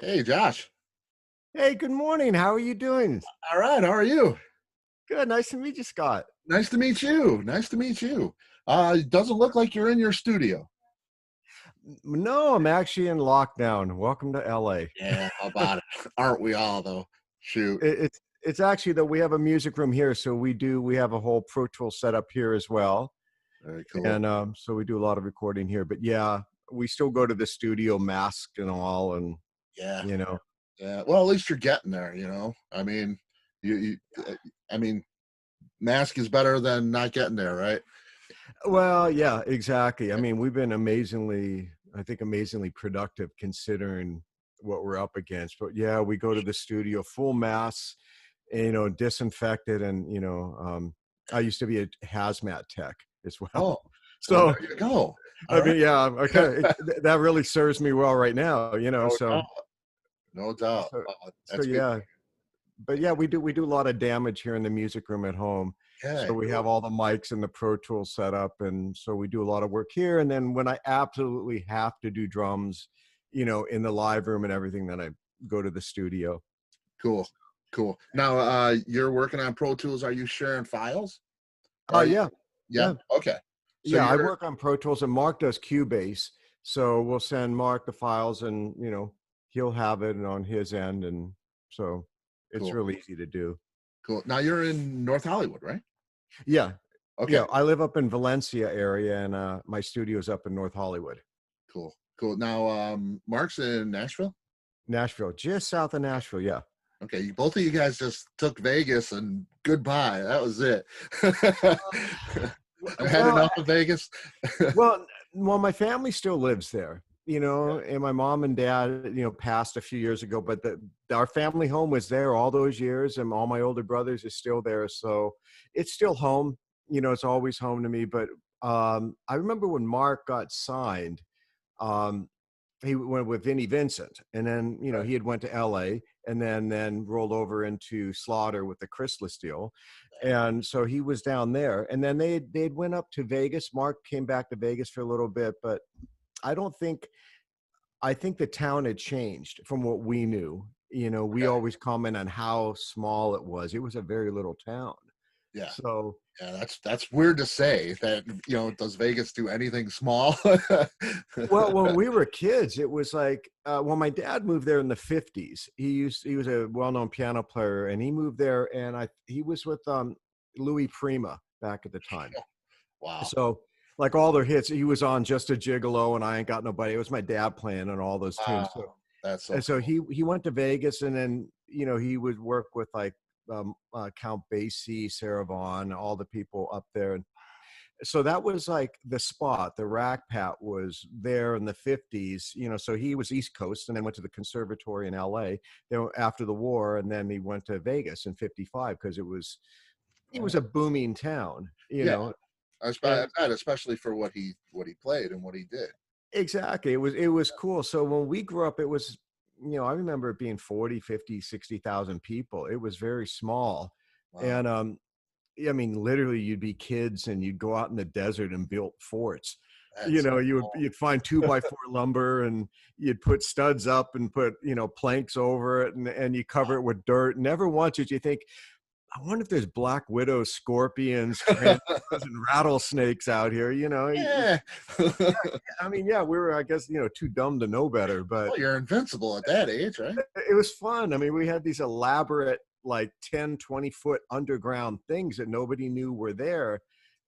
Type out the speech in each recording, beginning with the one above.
Hey, Josh. Hey, good morning. How are you doing? All right. How are you? Good. Nice to meet you, Scott. Nice to meet you. Nice to meet you. It doesn't look like you're in your studio. No, I'm actually in lockdown. Welcome to LA. Yeah, how about it? Aren't we all, though? Shoot. It's actually that we have a music room here, so we have a whole Pro Tool set up here as well, Very cool. and so we do a lot of recording here. But yeah, we still go to the studio masked and all, and Yeah. you know, Yeah. Well, at least you're getting there, you know? I mean, you I mean, mask is better than not getting there, right? well, yeah, exactly. I mean, we've been amazingly productive considering what we're up against. But yeah, we go to the studio full mask, disinfected, and I used to be a hazmat tech as well. Oh, well, So there you go. I All right. mean, yeah, that really serves me well right now, No So doubt. No doubt. so so That's good. yeah, but yeah, we do a lot of damage here in the music room at home. Yeah, So we cool. have all the mics and the Pro Tools set up, and so we do a lot of work here. And then when I absolutely have to do drums, in the live room and everything, then I go to the studio. Cool. Cool. Now, you're working on Pro Tools. Are you sharing files? Oh Or yeah, yeah. yeah, Okay. So yeah. I you're work on Pro Tools, and Mark does Cubase. So we'll send Mark the files, and he'll have it on his end, and so it's cool. really easy to do. Cool. Now you're in North Hollywood, right? Yeah, Okay. yeah. I live up in Valencia area, and my studio's up in North Hollywood, Cool. Cool. Now, Mark's in Nashville. Nashville, just south of Nashville. Yeah. Okay. Both of you guys just took Vegas and goodbye. That was it. I had Well, enough of Vegas. well, my family still lives there, and my mom and dad, passed a few years ago, but our family home was there all those years, and all my older brothers is still there, so it's still home. It's always home to me. But I remember when Mark got signed. Um, he went with Vinnie Vincent, and then Right. he had went to L.A. and then rolled over into Slaughter with the Chrysalis deal, and so he was down there. And then they'd went up to Vegas. Mark came back to Vegas for a little bit, but I don't think I think the town had changed from what we knew. We Okay. always comment on how small it was. It was a very little town. Yeah. So Yeah. That's weird to say that, does Vegas do anything small? well, when we were kids, it was like, well, my dad moved there in the 50s. He was a well-known piano player, and he moved there, and he was with Louis Prima back at the time. Wow. So like all their hits, he was on Just a Gigolo and I Ain't Got Nobody. It was my dad playing on all those tunes. So Wow. That's so and so cool. he went to Vegas, and then he would work with like Count Basie, Sarah Vaughan, all the people up there. And so that was like the spot. The Rack Pat was there in the 50s, so he was East Coast and then went to the conservatory in LA, after the war, and then he went to Vegas in 55 because it was a booming town, Yeah. I and bet, especially for what he played and what he did. exactly. It was cool. So when we grew up, it was, I remember it being 40, 50, 60,000 people. It was very small. Wow. And I mean, literally, you'd be kids and you'd go out in the desert and build forts. That's so You'd find 2x4 lumber, and you'd put studs up and put planks over it, and you cover it with dirt. Never once did you think, I wonder if there's black widows, scorpions, tarantulas, and rattlesnakes out here. yeah. I mean, yeah, we were, I guess, too dumb to know better, but Well, you're invincible at that age, right? it was fun. I mean, we had these elaborate, like 10, 20-foot underground things that nobody knew were there.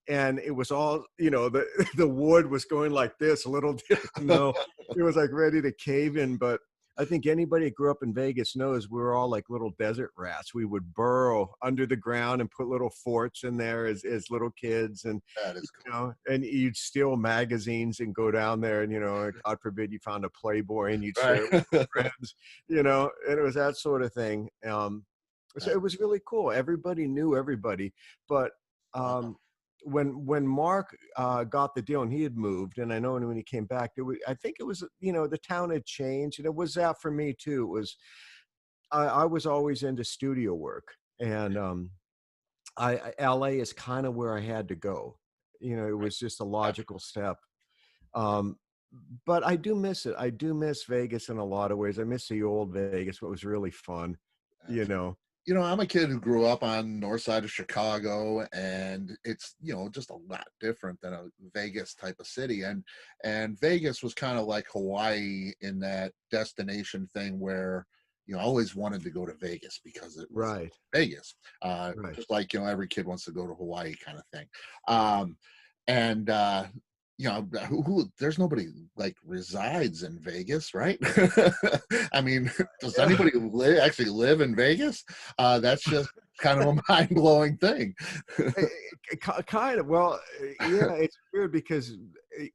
And it was all, the the wood was going like this. Little did I know, it was like ready to cave in. But I think anybody that grew up in Vegas knows we were all like little desert rats. We would burrow under the ground and put little forts in there as little kids, and That is cool. and you'd steal magazines and go down there, and God forbid you found a Playboy and you'd Right. share it with your friends, and it was that sort of thing. So it was really cool. Everybody knew everybody. But Wow. um, when Mark got the deal and he had moved, and I know when he came back, I think it was, the town had changed, and it was that for me too. It was I was always into studio work, and LA is kind of where I had to go. It Right. was just a Gotcha. logical step. Um, but I do miss it. I do miss Vegas in a lot of ways. I miss the old Vegas, what was really fun, you know. I'm a kid who grew up on north side of Chicago, and it's just a lot different than a Vegas type of city. And Vegas was kind of like Hawaii in that destination thing where I always wanted to go to Vegas because it was Right, Vegas. right. Just like every kid wants to go to Hawaii kind of thing. And there's nobody like resides in Vegas, right? I mean, does anybody actually live in Vegas? That's just kind of a mind-blowing thing. Kind of. Well, yeah, it's weird because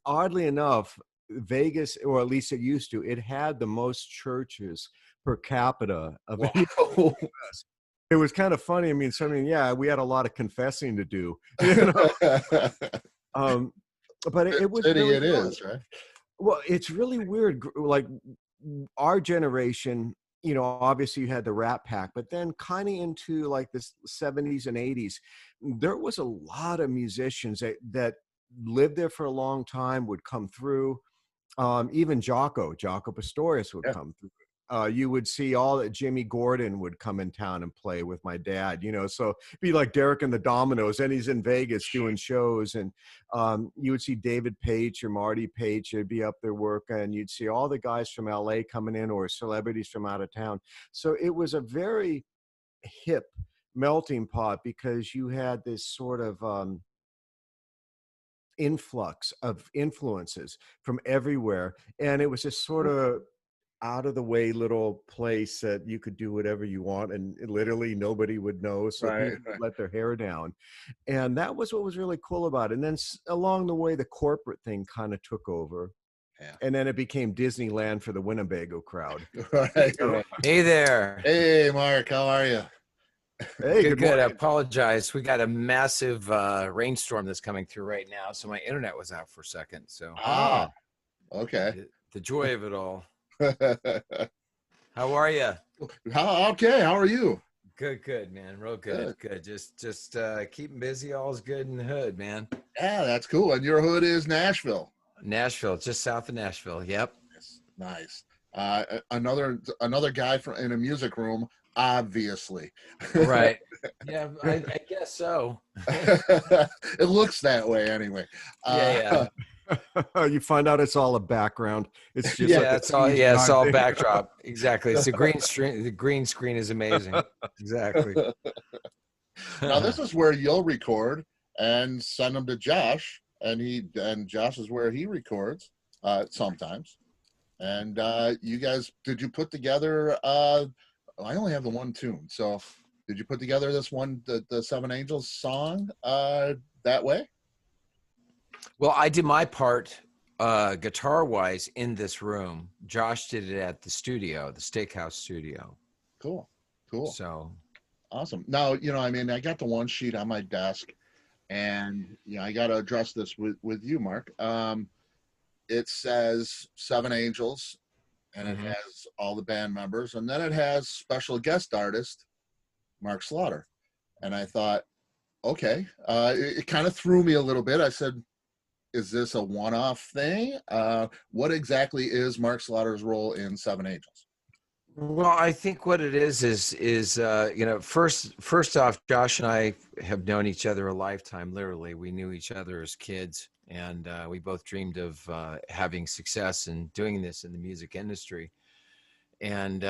oddly enough, Vegas, or at least it used to, it had the most churches per capita of any. Wow. It was kind of funny. I mean, yeah, we had a lot of confessing to do, you know. But it was City really it fun. is, right? Well, it's really weird. Like our generation, obviously you had the Rat Pack, but then kind of into like the 70s and 80s, there was a lot of musicians that lived there for a long time, would come through. Even Jaco Pastorius would Yeah. come through. You would see all that. Jimmy Gordon would come in town and play with my dad, so be like Derek and the Dominoes, and he's in Vegas doing shows. And you would see David Page or Marty Page, they'd be up there working, and you'd see all the guys from LA coming in, or celebrities from out of town. So it was a very hip melting pot, because you had this sort of influx of influences from everywhere, and it was just sort of out of the way little place that you could do whatever you want, and literally nobody would know, so Right, people would let their hair down. And that was what was really cool about it. And then along the way, the corporate thing kind of took over, yeah. and then it became Disneyland for the Winnebago crowd. Right. Hey there. Hey, Mark, how are you? Hey, Good. morning. I apologize. We got a massive rainstorm that's coming through right now, so my internet was out for a second. So Okay. the joy of it all. How are you? Okay, how are you? Good, man. Real good. Just keeping busy. All's good in the hood, man. Yeah, that's cool. And your hood is Nashville. Nashville, just south of Nashville. Yep. Nice. Another guy in a music room, obviously. Right. Yeah, I guess so. It looks that way anyway. Yeah. You find out it's all a background. It's just it's all backdrop. Exactly. It's the green screen. The green screen is amazing. Exactly. Now this is where you'll record and send them to Josh, and Josh is where he records sometimes. And you guys, did you put together? I only have the one tune, so did you put together this one, the Seven Angels song that way? Well, I did my part guitar-wise in this room. Josh did it at the studio, the Steakhouse studio. Cool. So Awesome. Now, I got the one sheet on my desk, and I got to address this with you, Mark. It says Seven Angels, and it has all the band members, and then it has special guest artist Mark Slaughter. And I thought, okay, it kind of threw me a little bit. I said, is this a one-off thing? What exactly is Mark Slaughter's role in Seven Angels? Well, I think what it is first off, Josh and I have known each other a lifetime. Literally, we knew each other as kids, and we both dreamed of having success and doing this in the music industry. And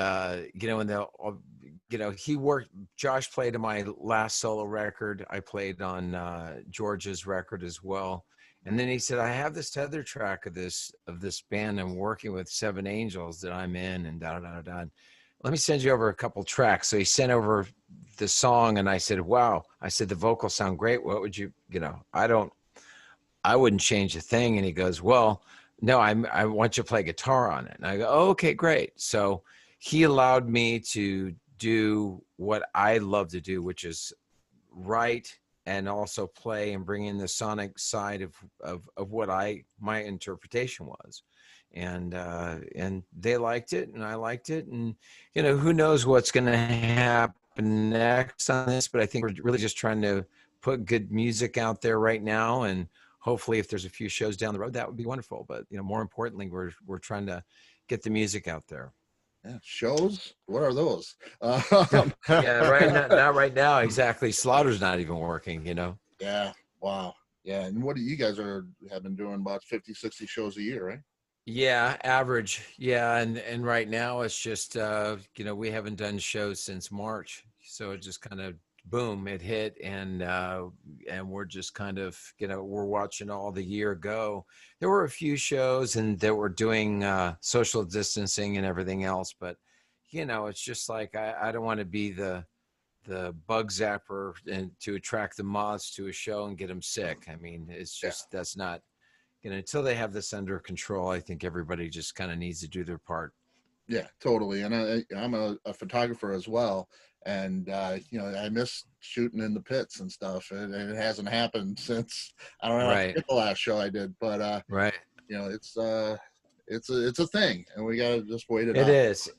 Josh played on my last solo record. I played on George's record as well. And then he said, I have this other track of this band I'm working with, Seven Angels, that I'm in, and da-da-da-da. Let me send you over a couple tracks. So he sent over the song, and I said, wow. I said, the vocals sound great. What would you, I wouldn't change a thing. And he goes, well, no, I want you to play guitar on it. And I go, oh, okay, great. So he allowed me to do what I love to do, which is write and also play and bring in the sonic side of what my interpretation was. And they liked it, and I liked it. And, who knows what's going to happen next on this, but I think we're really just trying to put good music out there right now, and hopefully if there's a few shows down the road, that would be wonderful. But, more importantly, we're trying to get the music out there. Yeah, shows. What are those? Yeah, right now, not right now. Exactly. Slaughter's not even working, Yeah. Wow. Yeah. And what do you guys have been doing about 50, 60 shows a year, right? Yeah, average. Yeah, and right now it's just we haven't done shows since March, so it just kind of boom, it hit, and we're just kind of we're watching all the year go. There were a few shows and that were doing social distancing and everything else, but it's just like I don't want to be the bug zapper and to attract the moths to a show and get them sick. I mean, it's just that's not. Until they have this under control, I think everybody just kind of needs to do their part. Yeah, totally. And I'm a photographer as well. And, I miss shooting in the pits and stuff. And it hasn't happened since, I don't know, I Right. forget the last show I did, but, Right. it's a thing, and we got to just wait it It out.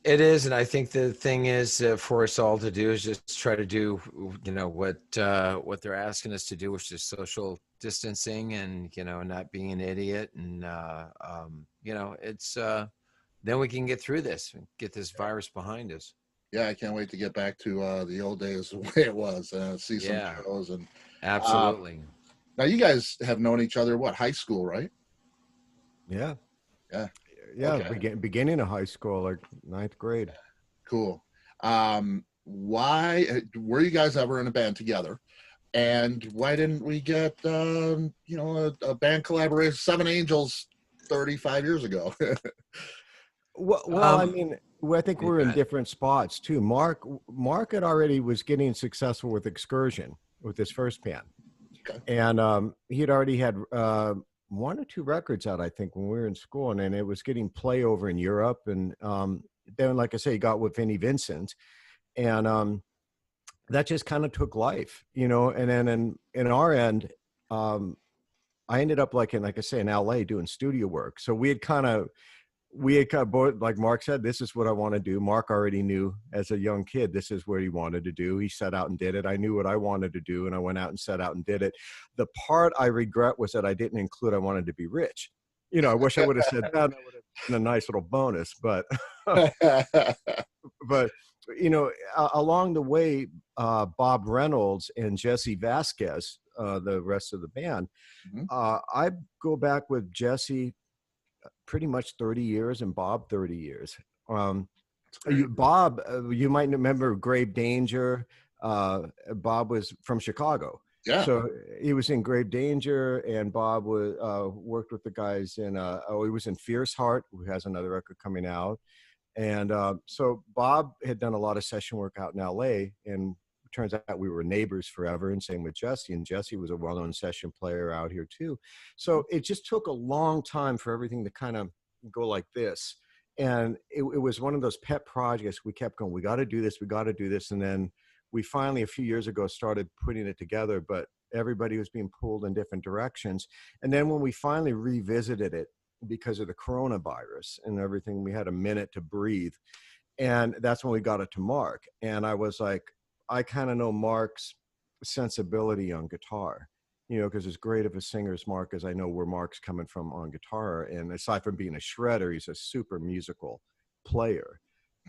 It is. And I think the thing is for us all to do is just try to do, what they're asking us to do, which is social distancing and, not being an idiot. And, it's, then we can get through this, get this virus behind us. Yeah, I can't wait to get back to the old days the way it was, see some Yeah. shows. And Absolutely. now you guys have known each other, what, high school, right? Yeah. Yeah. Yeah. Okay. Beginning of high school, like ninth grade. Cool. Why were you guys ever in a band together? And why didn't we get, a band collaboration, Seven Angels, 35 years ago? Well, I mean, I think we're in bet. different spots too. Mark had already was getting successful with Excursion with his first band, Okay. and he had already had one or two records out, I think, when we were in school, and it was getting play over in Europe. And then, like I say, he got with Vinnie Vincent, and that just kind of took life, And then in our end, I ended up like I say, in LA doing studio work. So we had kind of both, like Mark said, this is what I want to do. Mark already knew as a young kid, this is what he wanted to do. He set out and did it. I knew what I wanted to do, and I went out and set out and did it. The part I regret was that I didn't include, I wanted to be rich. I wish I would have said that. That would have been a nice little bonus, but, but, along the way, Bob Reynolds and Jesse Vasquez, the rest of the band, I go back with Jesse pretty much 30 years and Bob 30 years. Bob, you might remember Grave Danger. Bob was from Chicago. Yeah. So he was in Grave Danger, and Bob was worked with the guys in, he was in Fierce Heart, who has another record coming out. And so Bob had done a lot of session work out in LA, and it turns out we were neighbors forever, and same with Jesse. And Jesse was a well-known session player out here too. So it just took a long time for everything to kind of go like this. And it was one of those pet projects. We kept going, we got to do this, we got to do this. And then we finally, a few years ago, started putting it together, but everybody was being pulled in different directions. And then when we finally revisited it, because of the coronavirus and everything, we had a minute to breathe. And that's when we got it to Mark. And I was like, I kind of know Mark's sensibility on guitar, because as great of a singer as Mark is, I know where Mark's coming from on guitar. And aside from being a shredder, he's a super musical player.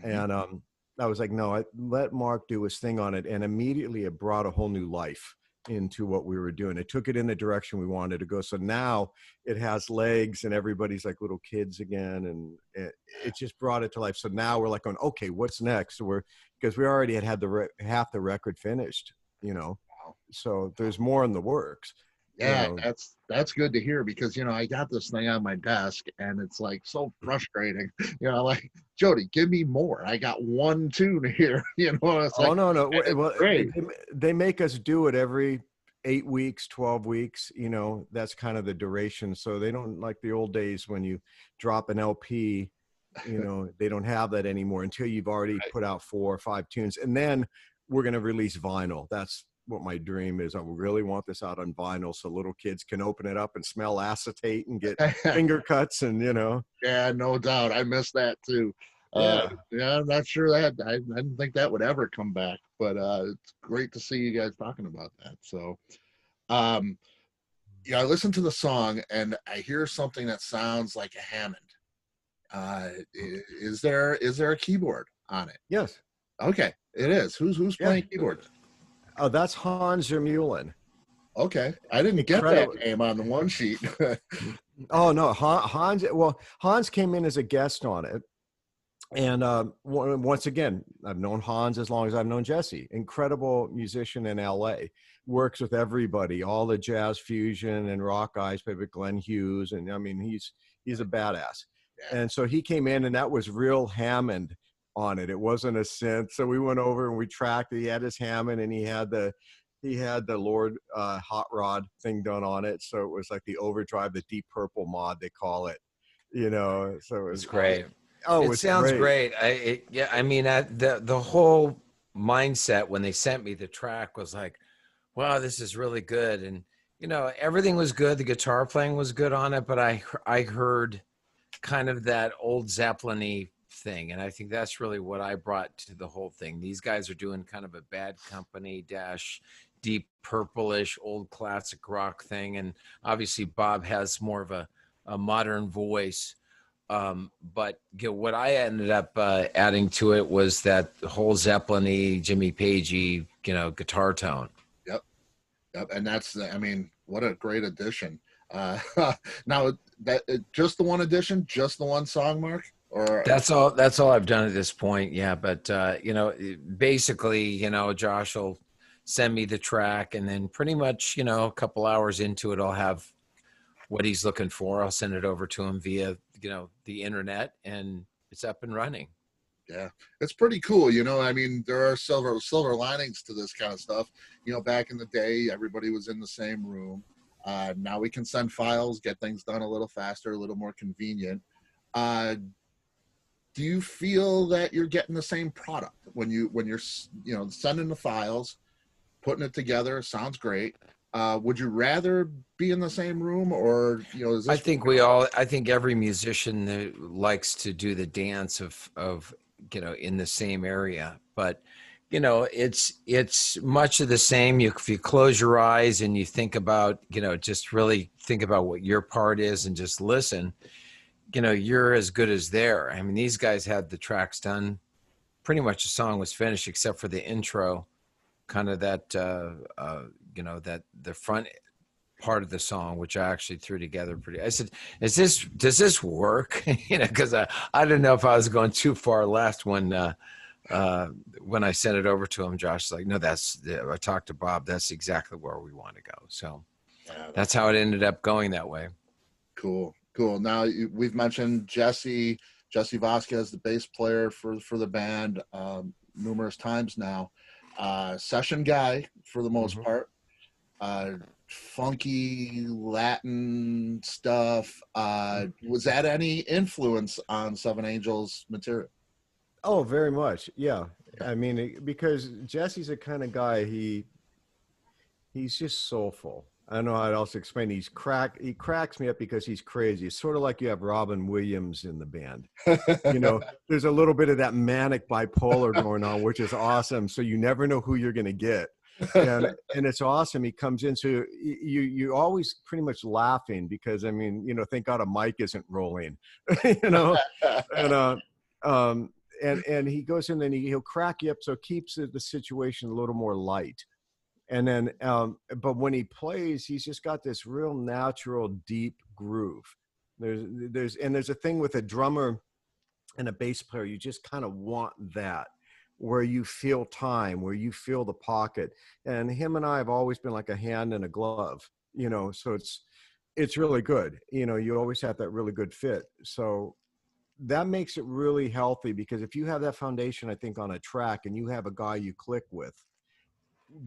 And I was like, no, let Mark do his thing on it. And immediately it brought a whole new life into what we were doing. It took it in the direction we wanted to go. So now it has legs and everybody's like little kids again. And it just brought it to life. So now we're like going, okay, what's next? So because we already had half the record finished, so there's more in the works. Yeah, that's good to hear, because I got this thing on my desk and it's like so frustrating. Like, Jody, give me more. I got one tune here. It's like, no. Well, great. they make us do it every 8 weeks, 12 weeks. That's kind of the duration. So they don't, like the old days when you drop an LP. They don't have that anymore until you've already put out 4 or 5 tunes, and then we're going to release vinyl. That's what my dream is. I really want this out on vinyl so little kids can open it up and smell acetate and get finger cuts and Yeah, no doubt. I miss that too. Yeah. I'm not sure that I didn't think that would ever come back, but it's great to see you guys talking about that. So I listen to the song and I hear something that sounds like a Hammond. Is there a keyboard on it? Yes. Okay, it is. Who's Yeah. playing keyboard? Oh, that's Hans Zermühlen. Okay, I didn't get that Incredible. name on the one sheet. Oh no, Hans. Well, Hans came in as a guest on it, and once again, I've known Hans as long as I've known Jesse. Incredible musician in L.A. Works with everybody, all the jazz fusion and rock guys, played with Glenn Hughes, and I mean he's a badass. Yeah. And so he came in, and that was real Hammond on it. It wasn't a synth. So we went over and we tracked it. He had his Hammond, and he had the Lord hot rod thing done on it. So it was like the overdrive, the Deep Purple mod they call it. You know, so it was It's great. Oh, It sounds great. I mean, the whole mindset when they sent me the track was like, wow, this is really good. And, everything was good. The guitar playing was good on it, but I heard kind of that old Zeppelin-y thing. And I think that's really what I brought to the whole thing. These guys are doing kind of a Bad Company - Deep Purple-ish old classic rock thing. And obviously Bob has more of a modern voice. But what I ended up adding to it was that whole Zeppelin-y, Jimmy Pagey, guitar tone. Yep, and that's, I mean, what a great addition. Now, that just the one addition, just the one song, Mark? Or That's all I've done at this point. Yeah, but basically, Josh will send me the track, and then pretty much, a couple hours into it, I'll have what he's looking for. I'll send it over to him via, the internet, and it's up and running. Yeah, it's pretty cool. I mean, there are silver linings to this kind of stuff. Back in the day, everybody was in the same room. Now we can send files, get things done a little faster, a little more convenient. Do you feel that you're getting the same product when you're sending the files, putting it together? Sounds great. Would you rather be in the same room, or is this... I think every musician that likes to do the dance of in the same area, but it's much of the same. If you close your eyes and you think about, just really think about what your part is and just listen, you're as good as there. I mean, these guys had the tracks done. Pretty much the song was finished except for the intro, kind of that, that the front part of the song, which I actually threw together I said, does this work? Because I didn't know if I was going too far last when I sent it over to him. Josh's like, no, I talked to Bob. That's exactly where we want to go. So that's how it ended up going that way. Cool. Now we've mentioned Jesse Vasquez, the bass player for the band, numerous times now. Session guy for the most part. Funky Latin stuff. Was that any influence on Seven Angels material? Oh, very much. Yeah. I mean, because Jesse's the kind of guy, he's just soulful. I don't know how else to explain. He cracks me up because he's crazy. It's sort of like you have Robin Williams in the band. There's a little bit of that manic bipolar going on, which is awesome. So you never know who you're going to get. And it's awesome. He comes in, so you always pretty much laughing because, I mean, thank God a mic isn't rolling, and he goes in and he'll crack you up. So it keeps the situation a little more light. And then, but when he plays, he's just got this real natural, deep groove. There's a thing with a drummer and a bass player. You just kind of want that, where you feel time, where you feel the pocket. And him and I have always been like a hand and a glove, so it's really good. You always have that really good fit. So that makes it really healthy, because if you have that foundation, I think, on a track, and you have a guy you click with,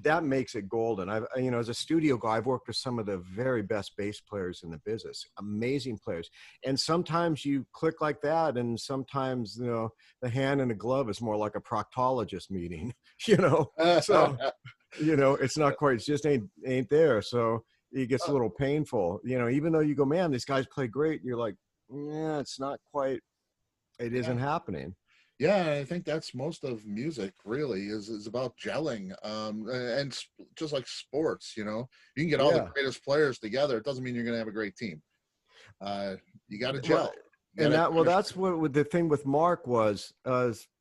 that makes it golden. As a studio guy, I've worked with some of the very best bass players in the business, amazing players. And sometimes you click like that. And sometimes, the hand and the glove is more like a proctologist meeting, so, it's not quite, it just ain't there. So it gets a little painful, even though you go, man, these guys play great. And you're like, yeah, it's not quite, it isn't happening. Yeah, I think that's most of music really is about gelling. And just like sports, you know, you can get all the Yeah. greatest players together. It doesn't mean you're going to have a great team. You got to Well, gel. You and got that well, to that's what the thing with Mark was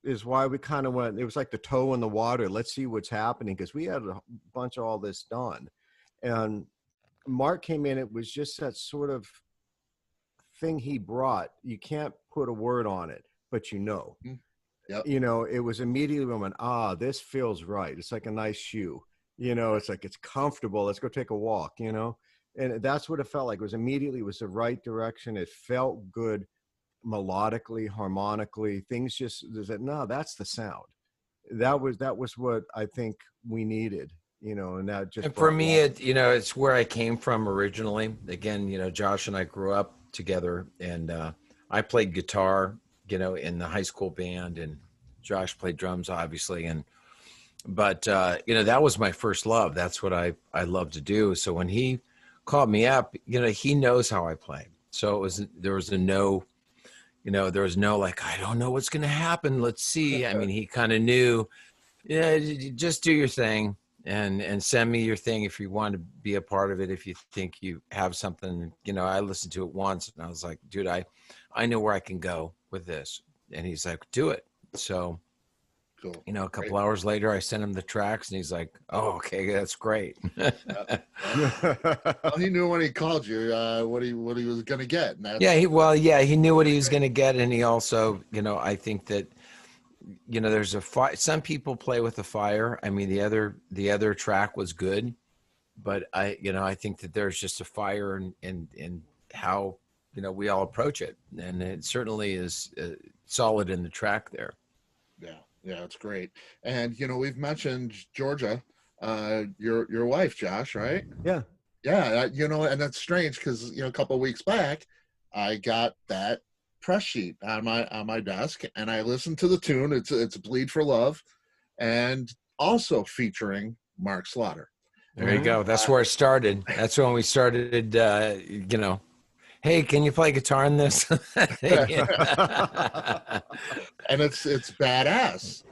is why we kind of went. It was like the toe in the water. Let's see what's happening because we had a bunch of all this done, and Mark came in. It was just that sort of thing he brought. You can't put a word on it, but you know. Yep. You know, it was immediately when I went, this feels right. It's like a nice shoe. You know, it's like it's comfortable. Let's go take a walk, you know? And that's what it felt like. It was immediately, it was the right direction. It felt good melodically, harmonically. Things just said, no, that's the sound. That was what I think we needed, you know, and that just And for brought me, life. it's where I came from originally. Again, Josh and I grew up together, and I played guitar, in the high school band, and Josh played drums, obviously. But that was my first love. That's what I love to do. So when he called me up, he knows how I play. So there was no like, I don't know what's going to happen. Let's see. I mean, he kind of knew, just do your thing and send me your thing if you want to be a part of it. If you think you have something, I listened to it once and I was like, dude, I know where I can go with this. And he's like, do it. So, cool. A couple hours later, I sent him the tracks and he's like, oh, okay, that's great. Well, he knew when he called you what he was going to get. And that's, he knew what he was going to get. And he also, I think that, there's some people play with the fire. I mean, the other track was good, but I think that there's just a fire in how, we all approach it. And it certainly is solid in the track there. Yeah, it's great. And, we've mentioned Georgia, your wife, Josh, right? Yeah. Yeah. And that's strange because, a couple of weeks back, I got that press sheet on my desk and I listened to the tune. It's Bleed for Love and also featuring Mark Slaughter. There you go. That's where it started. That's when we started, hey, can you play guitar in this? And it's badass.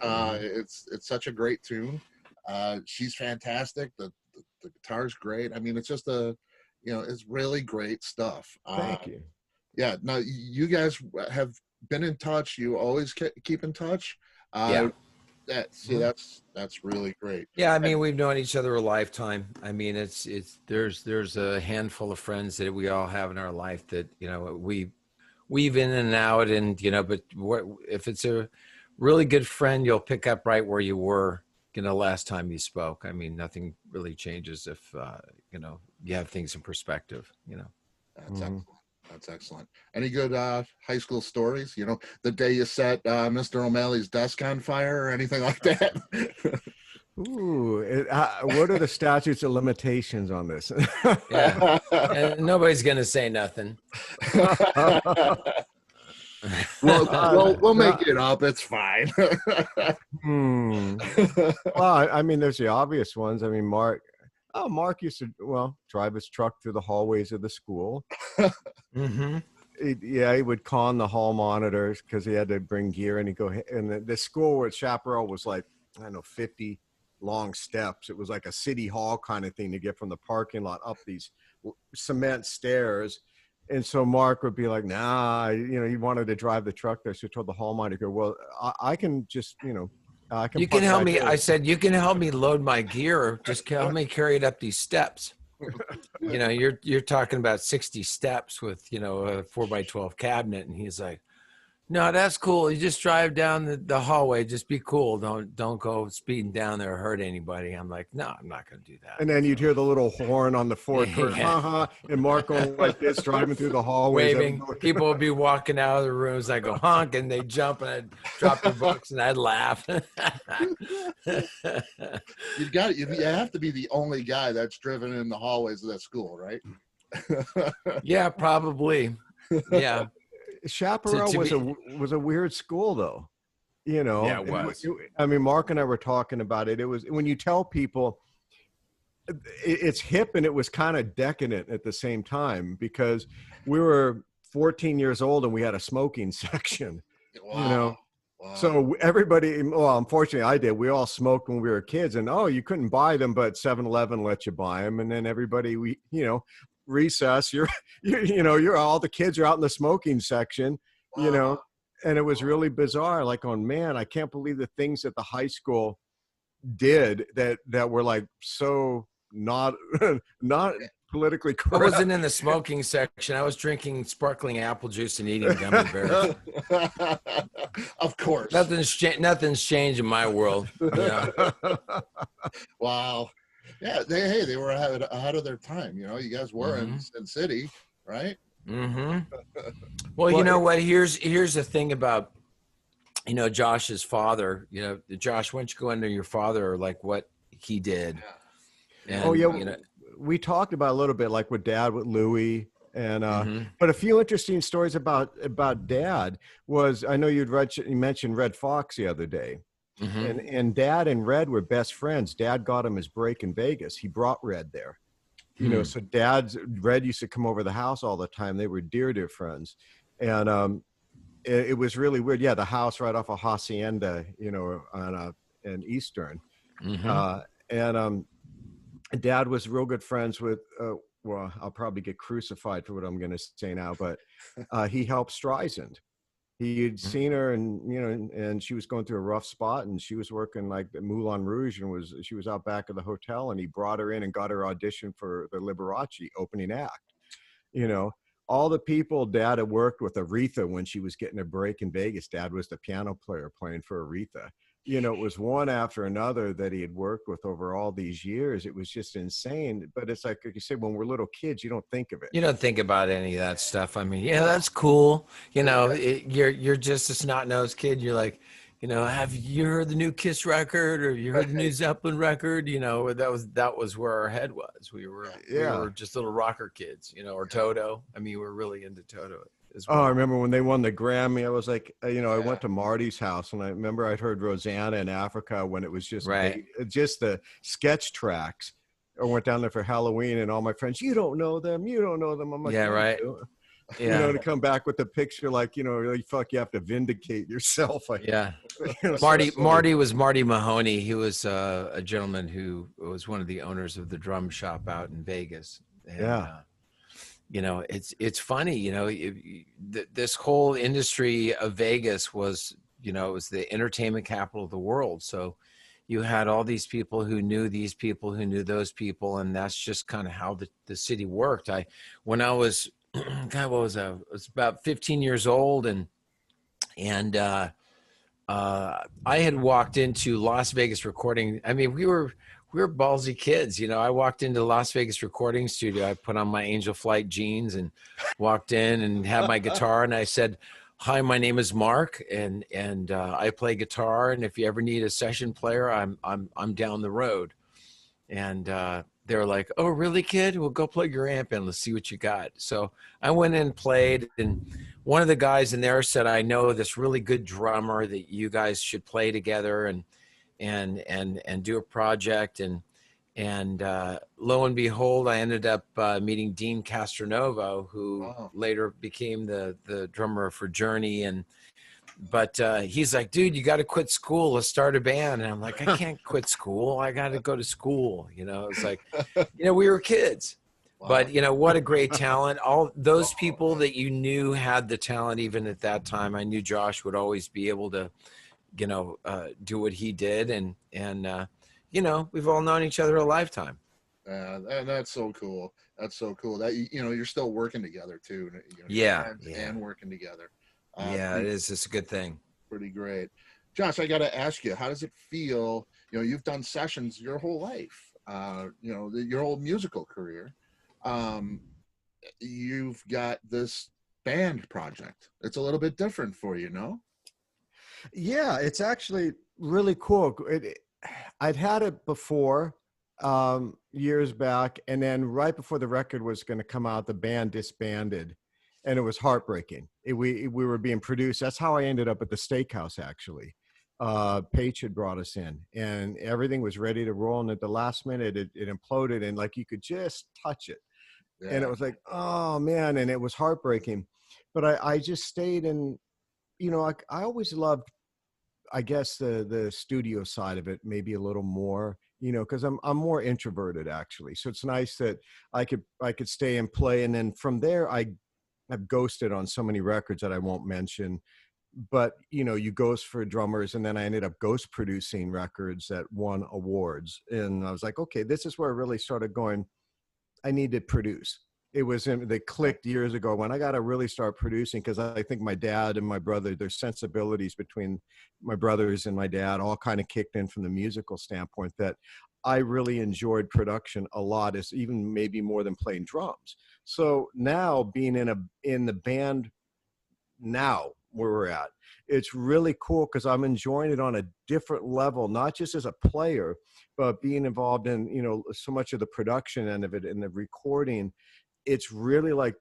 It's such a great tune. She's fantastic. The guitar's great. I mean, it's just it's really great stuff. Thank you. Yeah. Now you guys have been in touch. You always keep in touch. Yeah. That's really great. Yeah, I mean, we've known each other a lifetime. I mean, there's a handful of friends that we all have in our life that we weave in and out, and but if it's a really good friend, you'll pick up right where you were last time you spoke. I mean, nothing really changes if you have things in perspective. That's excellent. That's excellent. Any good high school stories? The day you set Mr. O'Malley's desk on fire or anything like that? Ooh, what are the statutes of limitations on this? Yeah, and nobody's gonna say nothing. We'll make it up. It's fine. Well, I mean, there's the obvious ones. I mean, Mark used to, drive his truck through the hallways of the school. Mm-hmm. He would con the hall monitors because he had to bring gear, and he'd go. And the school where Chaparral was like, I don't know, 50 long steps. It was like a city hall kind of thing to get from the parking lot up these cement stairs. And so Mark would be like, nah, he wanted to drive the truck there. So he told the hall monitor, well, I can just, I can. You can help me. I said, you can help me load my gear. Just help me carry it up these steps. You're talking about 60 steps with, a 4x12 cabinet. And he's like, no, that's cool. You just drive down the hallway. Just be cool. Don't go speeding down there or hurt anybody. I'm like, no, I'm not going to do that. And then you'd hear the little horn on the Ford, and Mark going like this, driving through the hallways. Waving. People would be walking out of the rooms. I go honk, and they jump, and I'd drop their books, and I'd laugh. You have to be the only guy that's driven in the hallways of that school, right? Yeah, probably. Yeah. Chaparral was a weird school, though. Yeah, it was. I mean, Mark and I were talking about it. It was when you tell people it's hip and it was kind of decadent at the same time because we were 14 years old and we had a smoking section. Wow. Wow. So everybody, well, unfortunately I did. We all smoked when we were kids, and you couldn't buy them, but 7-Eleven let you buy them. And then everybody, recess, you're all the kids are out in the smoking section, you Wow. know, and it was really bizarre. Like, oh man, I can't believe the things that the high school did that were like so not not politically I correct. wasn't in the smoking section. I was drinking sparkling apple juice and eating gummy bears. Of course. Nothing's changed in my world. Yeah. Wow. Yeah, they were ahead of their time. You guys were in Mm-hmm. Sin City, right? Mm-hmm. Well, you Well, know what? Here's the thing about Josh's father. Josh, why don't you go into your father, like what he did, Yeah. oh and yeah, we talked about a little bit like with Dad with Louie, and mm-hmm. but a few interesting stories about Dad was, I know you mentioned Red Fox the other day, Mm-hmm. and Dad and Red were best friends. Dad got him his break in Vegas. He brought Red there. So Red used to come over the house all the time. They were dear friends. And it was really weird. Yeah, the house right off of Hacienda, on in Eastern. Mm-hmm. And Dad was real good friends with, well, I'll probably get crucified for what I'm going to say now, but he helped Streisand. He had seen her, and and she was going through a rough spot, and she was working like the Moulin Rouge, and she was out back of the hotel, and he brought her in and got her audition for the Liberace opening act. You know, all the people Dad had worked with, Aretha, when she was getting a break in Vegas, Dad was the piano player playing for Aretha. It was one after another that he had worked with over all these years. It was just insane. But it's like you said, when we're little kids, you don't think of it. You don't think about any of that stuff. I mean, yeah, No. that's cool. You're just a snot-nosed kid. You're like, have you heard the new Kiss record, or you heard the new Right. Zeppelin record? That was where our head was. We Yeah. were just little rocker kids, or Toto. I mean, we're really into Toto as Oh, I well. remember when they won the Grammy. I was like, I Yeah. went to Marty's house, and I remember I'd heard Rosanna in Africa when it was Right. just the sketch tracks. I went down there for Halloween, and all my friends, you don't know them, you don't know them. I'm like, Yeah. yeah, I Right. do. Yeah. To come back with the picture, like, like, fuck, you have to vindicate yourself. Like, Yeah. so Marty silly. Marty was Marty Mahoney. He was a gentleman who was one of the owners of the drum shop out in Vegas, and Yeah. it's funny. This whole industry of Vegas was, it was the entertainment capital of the world. So you had all these people who knew these people who knew those people, and that's just kind of how the city worked. When I was, God, what was I? I was about 15 years old, and I had walked into Las Vegas recording. I mean, we were ballsy kids. I walked into the Las Vegas recording studio. I put on my Angel Flight jeans and walked in and had my guitar, and I said, "Hi, my name is Mark, and I play guitar. And if you ever need a session player, I'm down the road." And they were like, "Oh, really, kid? Well, go plug your amp in. Let's see what you got." So I went in and played, and one of the guys in there said, "I know this really good drummer that you guys should play together and do a project." And lo and behold, I ended up meeting Dean Castronovo, who Wow. later became the drummer for Journey. But he's like, "Dude, you got to quit school. Let's start a band." And I'm like, "I can't quit school. I got to go to school." It's like, we were kids, but Wow. what a great talent. All those Oh, people that you knew had the talent, even at that time. I knew Josh would always be able to, do what he did. And we've all known each other a lifetime. and that's so cool. That's so cool that you're still working together too. You're Yeah. friends Yeah. and working together. Yeah. It Pretty is. It's a good thing. pretty great. Josh, I got to ask you, how does it feel? You've done sessions your whole life. Your whole musical career. Um, you've got this band project. It's a little bit different for you, no? Yeah, it's actually really cool. I'd had it before, years back, and then right before the record was going to come out, the band disbanded, and it was heartbreaking. We were being produced. That's how I ended up at the steakhouse, actually. Paige had brought us in, and everything was ready to roll, and at the last minute, it imploded, and like you could just touch it, and it Yeah. was like, oh man, and it was heartbreaking. But I just stayed, and I always loved I guess the studio side of it maybe a little more, you know, because I'm more introverted actually. So it's nice that I could stay and play, and then from there I have ghosted on so many records that I won't mention. But you know, you ghost for drummers, and then I ended up ghost producing records that won awards, and I was like, okay, this is where I really started going, I need to produce. It was they clicked years ago when I got to really start producing, because I think my dad and my brother, their sensibilities between my brothers and my dad all kind of kicked in from the musical standpoint, that I really enjoyed production a lot, as even maybe more than playing drums. So now being in the band now where we're at, it's really cool because I'm enjoying it on a different level, not just as a player, but being involved in, you know, so much of the production end of it and the recording. It's really like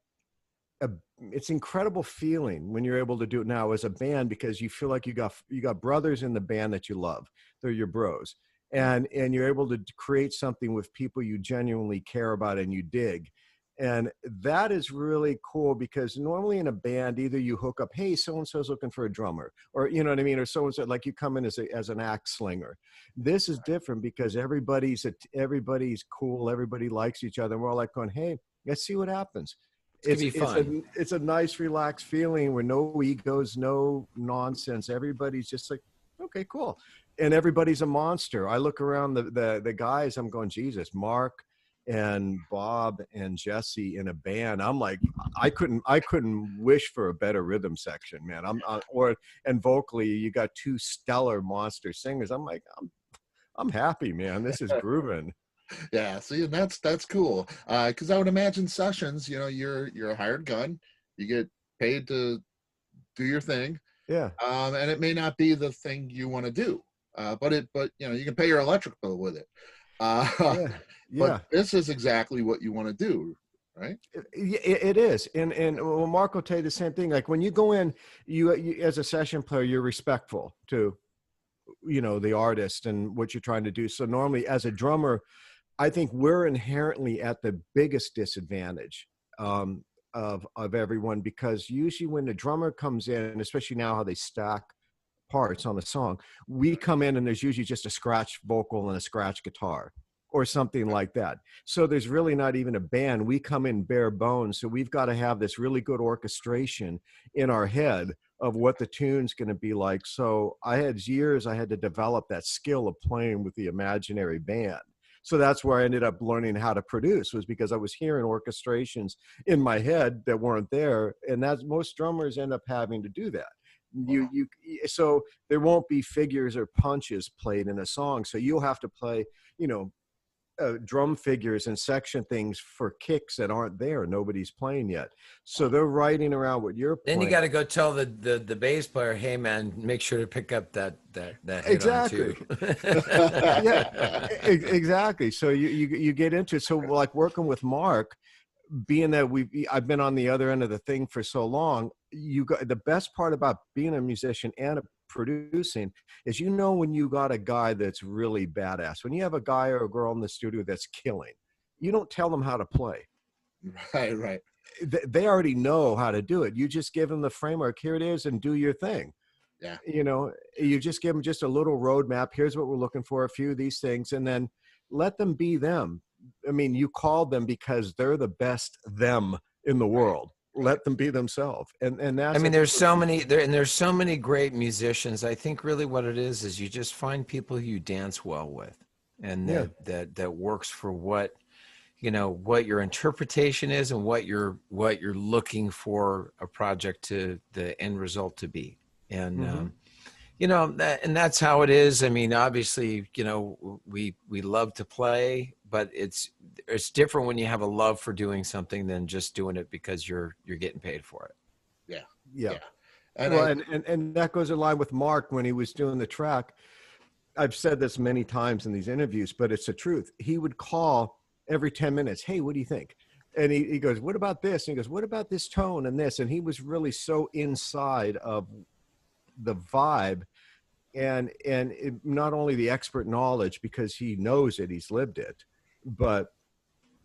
a, it's incredible feeling when you're able to do it now as a band, because you feel like you got brothers in the band that you love. They're your bros. And you're able to create something with people you genuinely care about and you dig. And that is really cool, because normally in a band, either you hook up, hey, so-and-so's looking for a drummer, or, you know what I mean? Or so-and-so, like you come in as an axe slinger. This is different because everybody's cool. Everybody likes each other. And we're all like going, hey, let's see what happens. It's gonna be fun. It's a nice, relaxed feeling where no egos, no nonsense. Everybody's just like, okay, cool. And everybody's a monster. I look around the guys, I'm going, Jesus, Mark and Bob and Jesse in a band. I'm like, I couldn't wish for a better rhythm section, man. And vocally, you got two stellar monster singers. I'm like, I'm happy, man. This is grooving. Yeah, see, and that's cool. Because I would imagine sessions, you know, you're a hired gun, you get paid to do your thing, Yeah. and it may not be the thing you want to do, but you know, you can pay your electric bill with it. Yeah. Yeah. But this is exactly what you want to do, right? It is, and well, Mark will tell you the same thing. Like when you go in, you as a session player, you're respectful to, you know, the artist and what you're trying to do. So normally, as a drummer, I think we're inherently at the biggest disadvantage of everyone, because usually when the drummer comes in, especially now how they stack parts on a song, we come in and there's usually just a scratch vocal and a scratch guitar or something like that. So there's really not even a band. We come in bare bones. So we've got to have this really good orchestration in our head of what the tune's going to be like. So I had to develop that skill of playing with the imaginary band. So that's where I ended up learning how to produce, was because I was hearing orchestrations in my head that weren't there. And that's, most drummers end up having to do that. So there won't be figures or punches played in a song. So you'll have to play, you know, drum figures and section things for kicks that aren't there. Nobody's playing yet. So they're writing around what you're playing. Then you got to go tell the bass player, hey man, make sure to pick up that hit Exactly. on too. Yeah, exactly. So you get into it. So like working with Mark, being that I've been on the other end of the thing for so long, you got the best part about being a musician and producing is, you know, when you got a guy that's really badass, when you have a guy or a girl in the studio that's killing, you don't tell them how to play. Right. They already know how to do it. You just give them the framework. Here it is, and do your thing. Yeah. You know, you just give them just a little roadmap. Here's what we're looking for, a few of these things, and then let them be them. I mean, you called them because they're the best them in the world. Let them be themselves. And that's, I mean, there's so many great musicians. I think really what it is you just find people you dance well with, and that works for what, you know, what your interpretation is and what you're looking for a project to the end result to be. And you know, and that's how it is. I mean, obviously, you know, we love to play, but it's different when you have a love for doing something than just doing it because you're getting paid for it. Yeah. And Well, and that goes in line with Mark when he was doing the track. I've said this many times in these interviews, but it's the truth. He would call every 10 minutes. Hey, what do you think? And he goes, what about this? And he goes, what about this tone and this? And he was really so inside of the vibe, and not only the expert knowledge because he knows it, he's lived it, but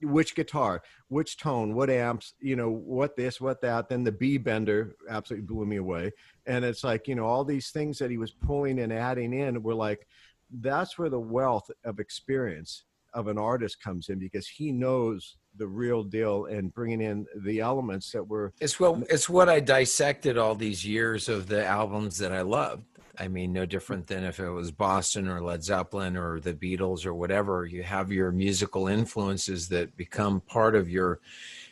which guitar, which tone, what amps, what this, what that. Then the B bender absolutely blew me away. And it's like, all these things that he was pulling and adding in were like, that's where the wealth of experience of an artist comes in, because he knows the real deal and bringing in the elements that were. It's what I dissected all these years of the albums that I loved. I mean, no different than if it was Boston or Led Zeppelin or the Beatles or whatever. You have your musical influences that become part of your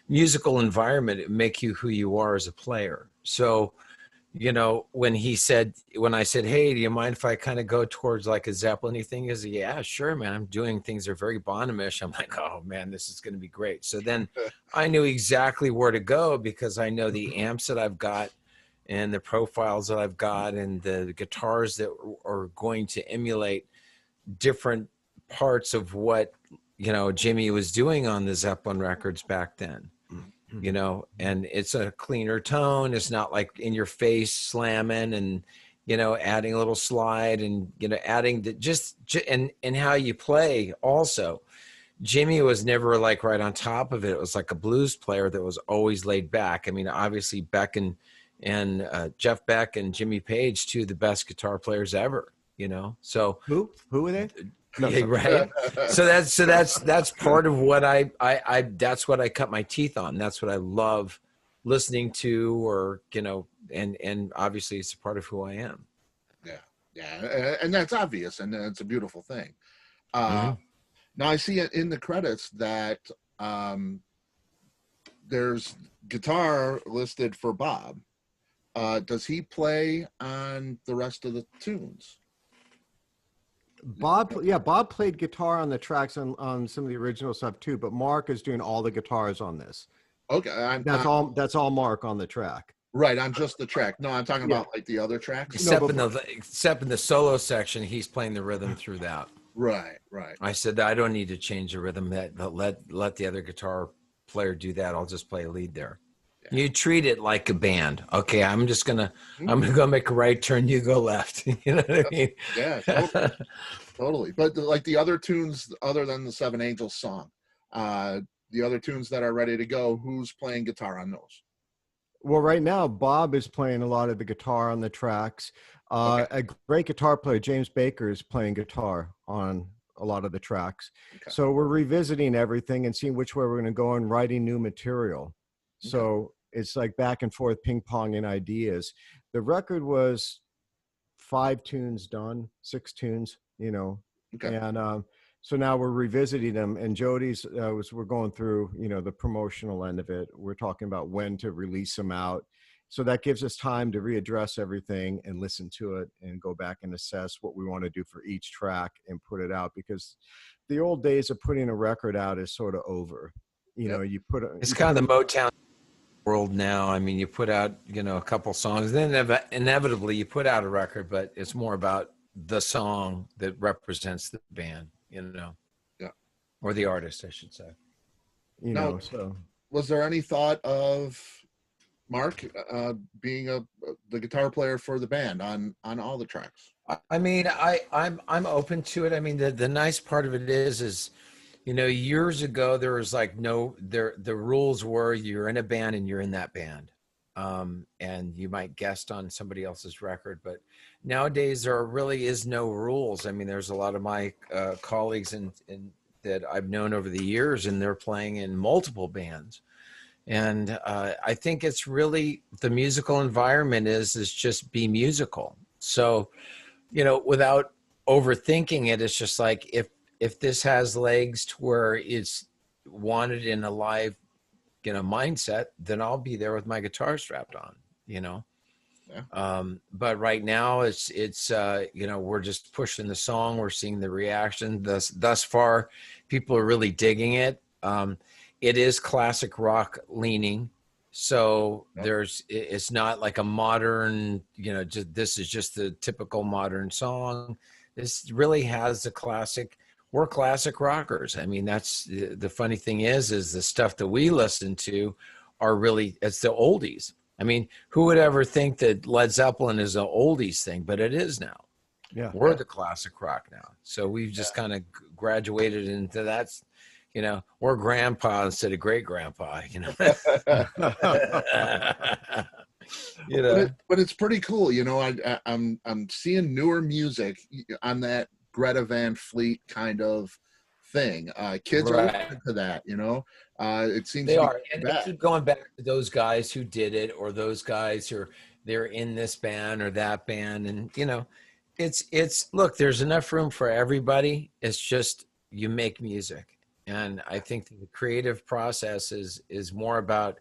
musical environment. It make you who you are as a player. So, when I said, hey, do you mind if I kind of go towards like a Zeppelin-y thing? He said, yeah, sure, man. I'm doing things that are very Bonhamish. I'm like, oh man, this is going to be great. So then I knew exactly where to go, because I know the amps that I've got and the profiles that I've got and the guitars that are going to emulate different parts of what, Jimmy was doing on the Zeppelin records back then. And it's a cleaner tone. It's not like in your face slamming and, adding a little slide and, adding and how you play also. Jimmy was never like right on top of it. It was like a blues player that was always laid back. I mean, obviously Beck and Jeff Beck and Jimmy Page, two of the best guitar players ever, so Who were they? yeah, right. So that's part of what I that's what I cut my teeth on. That's what I love listening to, or and obviously it's a part of who I am. Yeah, and that's obvious, and it's a beautiful thing. Now I see it in the credits that there's guitar listed for Bob. Does he play on the rest of the tunes? Bob played guitar on the tracks on some of the original stuff too, but Mark is doing all the guitars on this. Okay, that's all Mark on the track. Right, on just the track. No, I'm talking about like the other tracks. Except in the solo section, he's playing the rhythm through that. Right. I said that I don't need to change the rhythm. Let the other guitar player do that. I'll just play a lead there. Yeah. You treat it like a band. Okay, I'm gonna go make a right turn. You go left. You know what I mean? Yeah, totally. But like the other tunes, other than the Seven Angels song, the other tunes that are ready to go, who's playing guitar on those? Well, right now, Bob is playing a lot of the guitar on the tracks. A great guitar player, James Baker, is playing guitar on a lot of the tracks. Okay. So we're revisiting everything and seeing which way we're going to go and writing new material. Okay. So it's like back and forth ping-ponging ideas. The record was 5 tunes done, 6 tunes, Okay. And so now we're revisiting them, and Jody's we're going through, the promotional end of it. We're talking about when to release them out. So that gives us time to readdress everything and listen to it and go back and assess what we want to do for each track and put it out, because the old days of putting a record out is sort of over. It's kind of the Motown world now. I mean, you put out, a couple songs, then inevitably you put out a record, but it's more about the song that represents the band, or the artist, I should say. So was there any thought of Mark being the guitar player for the band on all the tracks? I mean, I'm open to it. I mean, the nice part of it is years ago there was like the rules were you're in a band and you're in that band, and you might guest on somebody else's record. But nowadays there really is no rules. I mean, there's a lot of my colleagues in that I've known over the years, and they're playing in multiple bands. And I think it's really the musical environment is just be musical. So, without overthinking it, it's just like if this has legs to where it's wanted in a live, mindset, then I'll be there with my guitar strapped on, Yeah. But right now it's we're just pushing the song. We're seeing the reaction. Thus far, people are really digging it. It is classic rock leaning. So it's not like a modern, this is just the typical modern song. This really has the classic. We're classic rockers. I mean, that's the funny thing is the stuff that we listen to are really, it's the oldies. I mean, who would ever think that Led Zeppelin is an oldies thing, but it is now. Yeah. We're the classic rock now. So we've just kind of graduated into that, or grandpa instead of great grandpa, But it's pretty cool. I'm seeing newer music on that Greta Van Fleet kind of thing. Kids are Right. listening to that. It seems They to be are, and they back. keep going back to those guys who did it, or those guys who they're in this band or that band, and it's look. There's enough room for everybody. It's just you make music, and I think the creative process is more about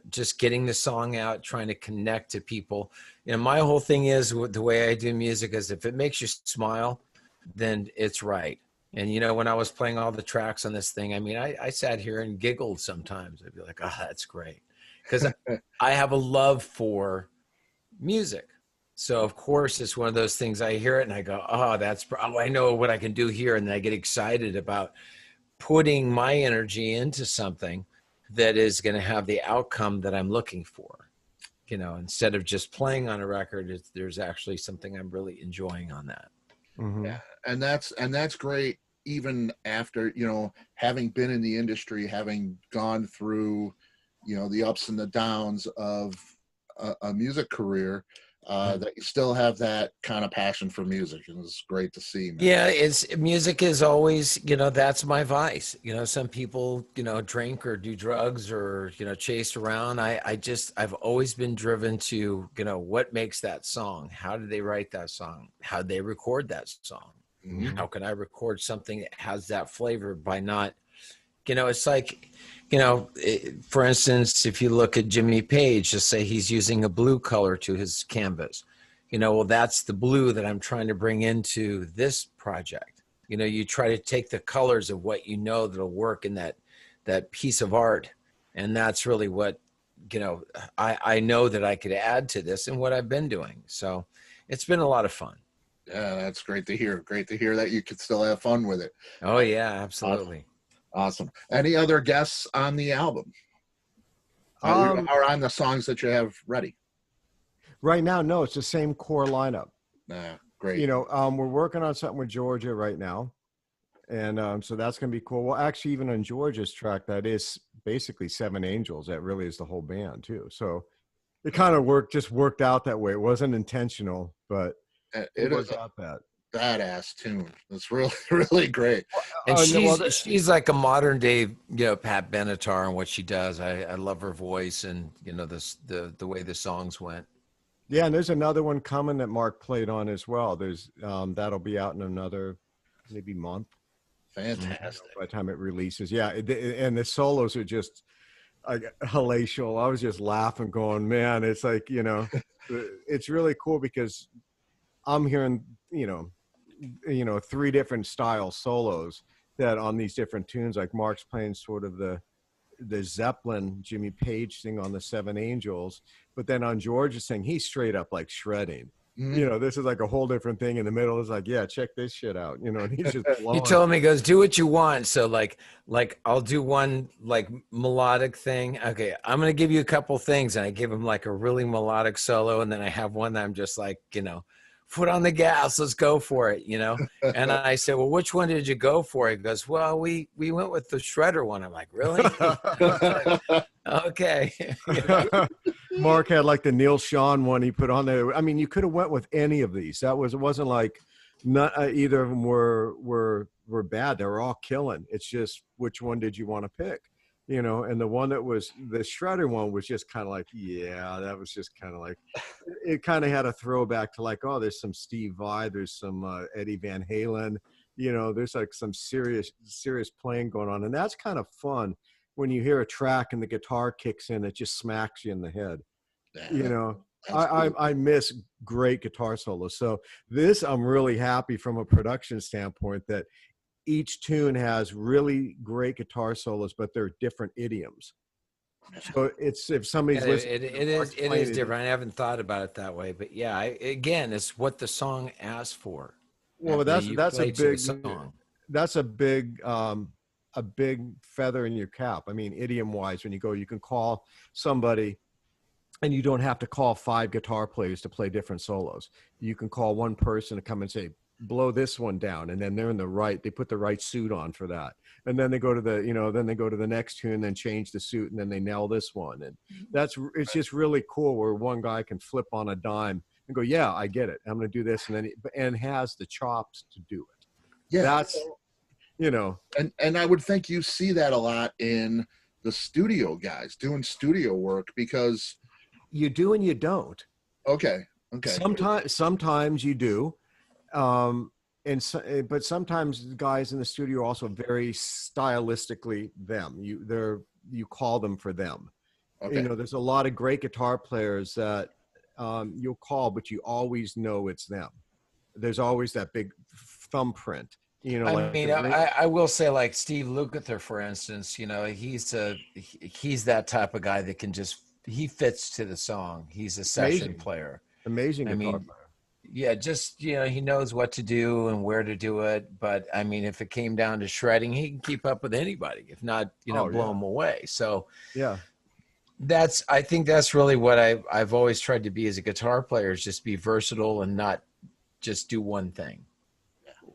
just getting the song out, trying to connect to people. My whole thing is with the way I do music is if it makes you smile, then it's right. And when I was playing all the tracks on this thing, I mean, I sat here and giggled sometimes. I'd be like, oh, that's great. Because I have a love for music. So of course it's one of those things I hear it and I go, I know what I can do here. And then I get excited about putting my energy into something that is going to have the outcome that I'm looking for. Instead of just playing on a record, there's actually something I'm really enjoying on that. Mm-hmm. Yeah, and that's great. Even after having been in the industry, having gone through the ups and the downs of a music career, that you still have that kind of passion for music, and it's great to see, man. Yeah, music is always, that's my vice. Some people, drink or do drugs or, chase around. I've always been driven to, what makes that song? How did they write that song? How did they record that song? Mhm. How can I record something that has that flavor by not, it's like, for instance, if you look at Jimmy Page, just say he's using a blue color to his canvas. Well, that's the blue that I'm trying to bring into this project. You try to take the colors of what that'll work in that piece of art. And that's really what, I know that I could add to this and what I've been doing. So it's been a lot of fun. Yeah, that's great to hear. Great to hear that you could still have fun with it. Oh, yeah, absolutely. Awesome. Any other guests on the album? Or on the songs that you have ready? Right now, no, it's the same core lineup. Great. We're working on something with Georgia right now. And so that's going to be cool. Well, actually, even on Georgia's track, that is basically Seven Angels. That really is the whole band, too. So it kind of worked out that way. It wasn't intentional, but it worked out that. Badass tune. It's really, really great. And she's like a modern day, Pat Benatar and what she does. I love her voice and, the way the songs went. Yeah, and there's another one coming that Mark played on as well. There's that'll be out in another maybe month. Fantastic. By the time it releases. Yeah, and the solos are just hellacious. I was just laughing going, man, it's like, it's really cool because I'm hearing, three different style solos that on these different tunes, like Mark's playing sort of the Zeppelin Jimmy Page thing on the Seven Angels, but then on George's thing, he's straight up like shredding. Mm-hmm. This is like a whole different thing. In the middle is like, yeah, check this shit out. And he's just He told me, he goes, do what you want. So like I'll do one like melodic thing. Okay, I'm gonna give you a couple things, and I give him like a really melodic solo, and then I have one that I'm just like, foot on the gas, let's go for it, And I said, well, which one did you go for? He goes, well, we went with the shredder one. I'm like, really? Okay. Mark had like the Neil Sean one he put on there. I mean, you could have went with any of these. It wasn't like not either of them were bad. They were all killing. It's just which one did you want to pick? And the one that was the shredder one was just kind of like, yeah, that was just kind of like, it kind of had a throwback to like, oh, there's some Steve Vai, there's some Eddie Van Halen, there's like some serious playing going on. And that's kind of fun when you hear a track and the guitar kicks in, it just smacks you in the head. I miss great guitar solos. So this, I'm really happy from a production standpoint that each tune has really great guitar solos, but they're different idioms. So it's, if somebody's listening, it is different. I haven't thought about it that way, but yeah, again, it's what the song asks for. Well, that's a big feather in your cap. I mean, idiom wise, when you can call somebody and you don't have to call 5 guitar players to play different solos. You can call one person to come and say, blow this one down, and then they're in the right, they put the right suit on for that, and then they go to the, you know, then they go to the next tune, then change the suit, and then they nail this one. And it's just really cool where one guy can flip on a dime and go, yeah, I get it, I'm going to do this, and then and has the chops to do it. Yeah, That's, you know, and I would think you see that a lot in the studio guys doing studio work, because you do and you don't. okay. Sometimes you do, but sometimes guys in the studio are also very stylistically them. You call them for them. Okay. You know, there's a lot of great guitar players that you'll call, but you always know it's them. There's always that big thumbprint. You know, I mean, I will say, like Steve Lukather, for instance, you know, he's that type of guy that can he fits to the song. He's a session player. Amazing guitar player. Yeah, just, you know, he knows what to do and where to do it. But I mean, if it came down to shredding, he can keep up with anybody, if not, you know, blow him away. So yeah, I think that's really what I've always tried to be as a guitar player, is just be versatile and not just do one thing.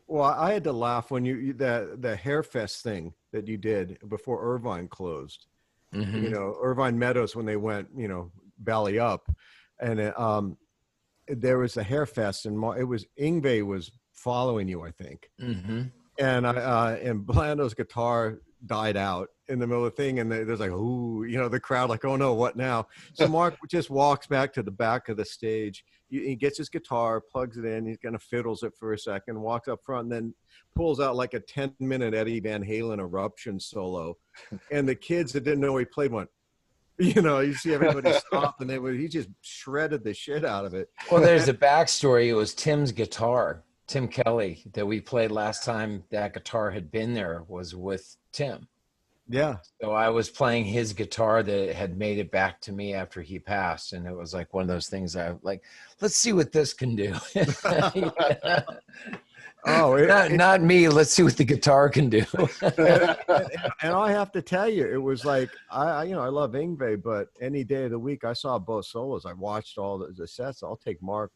Well, I had to laugh when the Hairfest thing that you did before Irvine closed. Mm-hmm. You know, Irvine Meadows, when they went, you know, belly up, and there was a Hairfest, and it was Yngwie was following you, I think. Mm-hmm. And Blando's guitar died out in the middle of the thing, and there's like, ooh, you know, the crowd like, oh no, what now? So Mark just walks back to the back of the stage. He gets his guitar, plugs it in, he kind of fiddles it for a second, walks up front, and then pulls out like a 10-minute Eddie Van Halen Eruption solo. And the kids that didn't know he played went, you know, you see everybody stop, and he just shredded the shit out of it. Well, there's a backstory. It was Tim's guitar, Tim Kelly, that we played last time that guitar had been there, was with Tim. Yeah. So I was playing his guitar that had made it back to me after he passed. And it was like one of those things I like, let's see what this can do. Oh, not me. Let's see what the guitar can do. And I have to tell you, it was like, I love Yngwie, but any day of the week, I saw both solos. I watched all the sets. I'll take Mark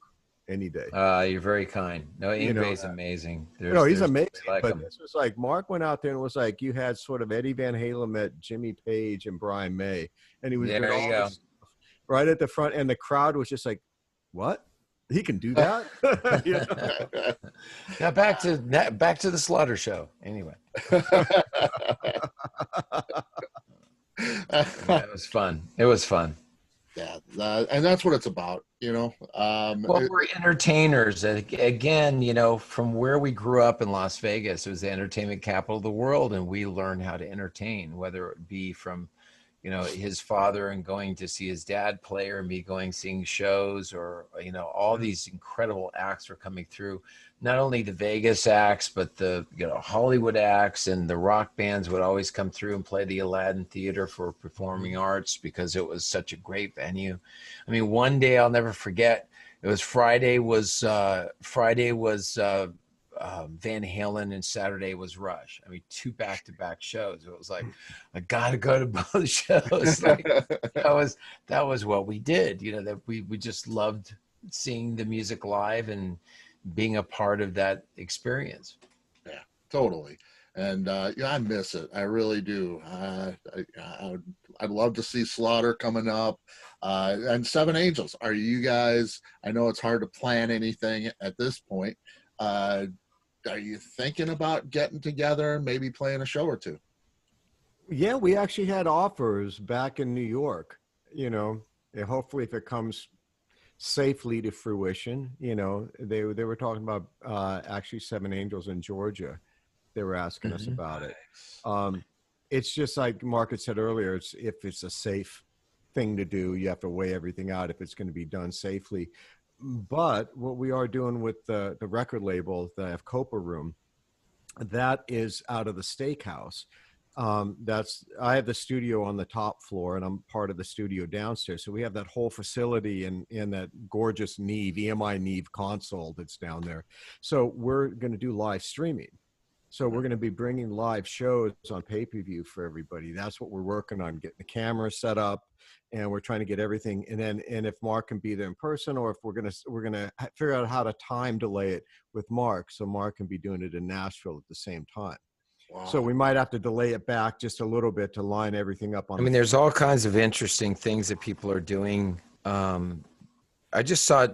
any day. You're very kind. No, Yngwie's amazing. He's amazing. Like but this was like, Mark went out there and was like, you had sort of Eddie Van Halen met Jimmy Page and Brian May, and he was right at the front, and the crowd was just like, what? He can do that? Now back to the Slaughter show. Anyway. It was fun. It was fun. Yeah, and that's what it's about, you know. Well, we're entertainers. Again, you know, from where we grew up in Las Vegas, it was the entertainment capital of the world, and we learned how to entertain, whether it be from, you know, his father and going to see his dad play, or me going seeing shows, or, you know, all these incredible acts were coming through. Not only the Vegas acts, but the, you know, Hollywood acts, and the rock bands would always come through and play the Aladdin Theater for Performing Arts because it was such a great venue. I mean, one day I'll never forget. It was Friday was Van Halen, and Saturday was Rush. I mean, 2 back-to-back shows. It was like, I gotta go to both shows. Like, that was what we did. You know, that we just loved seeing the music live and being a part of that experience. Yeah, totally. And yeah, I miss it. I really do. I'd love to see Slaughter coming up. And Seven Angels. Are you guys? I know it's hard to plan anything at this point. Are you thinking about getting together, maybe playing a show or two? Yeah, we actually had offers back in New York, you know, and hopefully if it comes safely to fruition, you know, they were talking about actually Seven Angels in Georgia. They were asking us about it. It's just like Mark had said earlier, if it's a safe thing to do, you have to weigh everything out if it's going to be done safely. But what we are doing with the record label, the Copa Room, that is out of the steakhouse. I have the studio on the top floor, and I'm part of the studio downstairs. So we have that whole facility in that gorgeous Neve, EMI Neve console that's down there. So we're going to do live streaming. So we're going to be bringing live shows on pay-per-view for everybody. That's what we're working on, getting the camera set up, and we're trying to get everything. And if Mark can be there in person, or if we're gonna figure out how to time delay it with Mark, so Mark can be doing it in Nashville at the same time. Wow. So we might have to delay it back just a little bit to line everything up on. I mean, there's all kinds of interesting things that people are doing. I just saw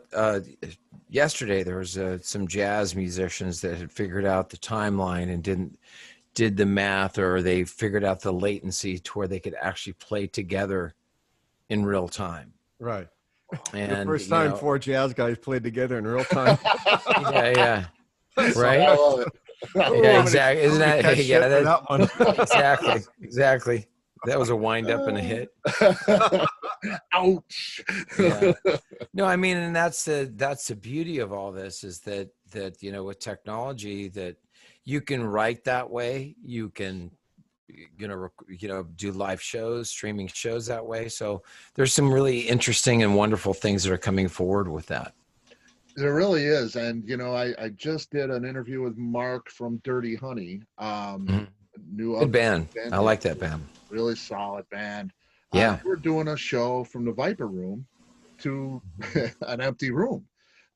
yesterday there was some jazz musicians that had figured out the timeline and did the math, or they figured out the latency to where they could actually play together in real time. Right. And the first time 4 jazz guys played together in real time. yeah. Right. I love it. Yeah, exactly. Isn't that? Yeah, that one. exactly. That was a wind up and a hit. Ouch. Yeah. No, I mean, and that's the beauty of all this is that with technology, that you can write that way, you can do live shows, streaming shows that way. So there's some really interesting and wonderful things that are coming forward with that. There really is. And, I just did an interview with Mark from Dirty Honey. New Good band. I like that band. Really solid band. Yeah. We're doing a show from the Viper Room to an empty room.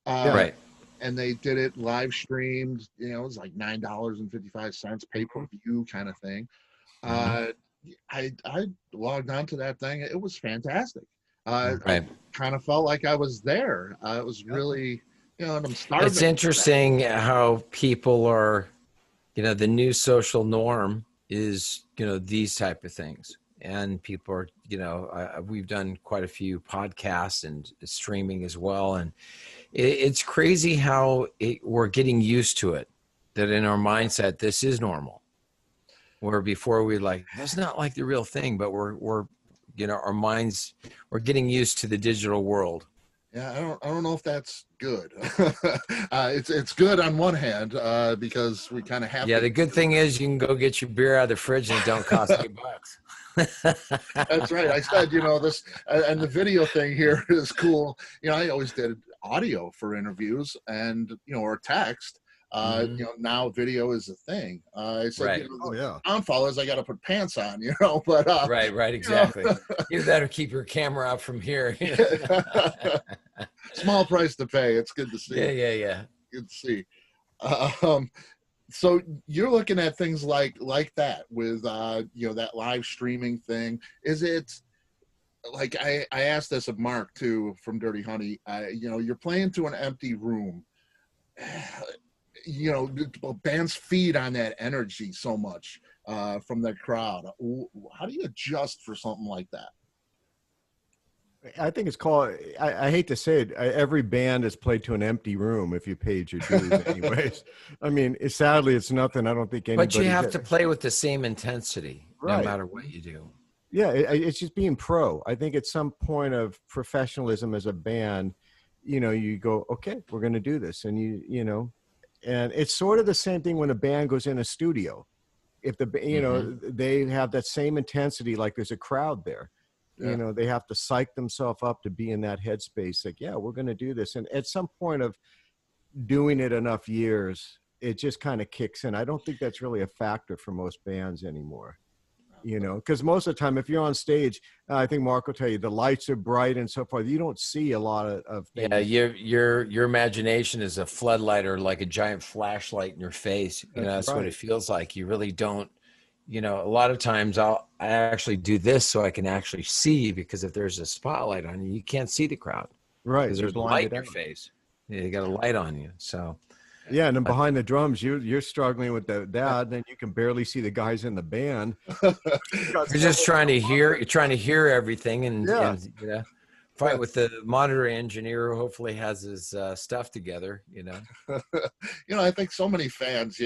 Right. And they did it live streamed. It was like $9.55 pay-per-view kind of thing. I logged on to that thing. It was fantastic. I kind of felt like I was there. It was really, and I'm starving. It's interesting how people are, the new social norm is, these type of things. And people are, we've done quite a few podcasts and streaming as well. And it's crazy how we're getting used to it, that in our mindset, this is normal. Where before that's not like the real thing, but we're our minds, we're getting used to the digital world. Yeah, I don't know if that's good. It's good on one hand because we kind of have. Yeah, the good thing is you can go get your beer out of the fridge and it don't cost $8. That's right. I said, this, and the video thing here is cool. I always did audio for interviews and or text. Now video is a thing. I said, right. Downfall is I got to put pants on, but right, exactly. You better keep your camera out from here. Small price to pay. It's good to see. Yeah. Good to see. So you're looking at things like that with that live streaming thing. Is it like I asked this of Mark too from Dirty Honey? You're playing to an empty room. Bands feed on that energy so much from the crowd. How do you adjust for something like that? I think it's called, I hate to say it, every band is played to an empty room if you paid your dues anyways. I mean, sadly, it's nothing. I don't think anybody. But you have to play with the same intensity no matter what you do. Yeah, it's just being pro. I think at some point of professionalism as a band, you go, okay, we're going to do this. And and it's sort of the same thing when a band goes in a studio. If they have that same intensity, like there's a crowd there. Yeah. They have to psych themselves up to be in that headspace. Like, yeah, we're going to do this. And at some point of doing it enough years, it just kind of kicks in. I don't think that's really a factor for most bands anymore. Because most of the time, if you're on stage, I think Mark will tell you the lights are bright and so forth. You don't see a lot of things. Yeah, your imagination is a floodlight or like a giant flashlight in your face. That's right. What it feels like. You really don't. A lot of times I actually do this so I can actually see, because if there's a spotlight on you, you can't see the crowd. Right. Because there's a light in your face. Yeah, you got a light on you. So. Yeah, and then behind the drums, you're struggling with that. Then you can barely see the guys in the band. You're just trying to hear. You're trying to hear everything, and fight with the monitor engineer who hopefully has his stuff together. I think so many fans.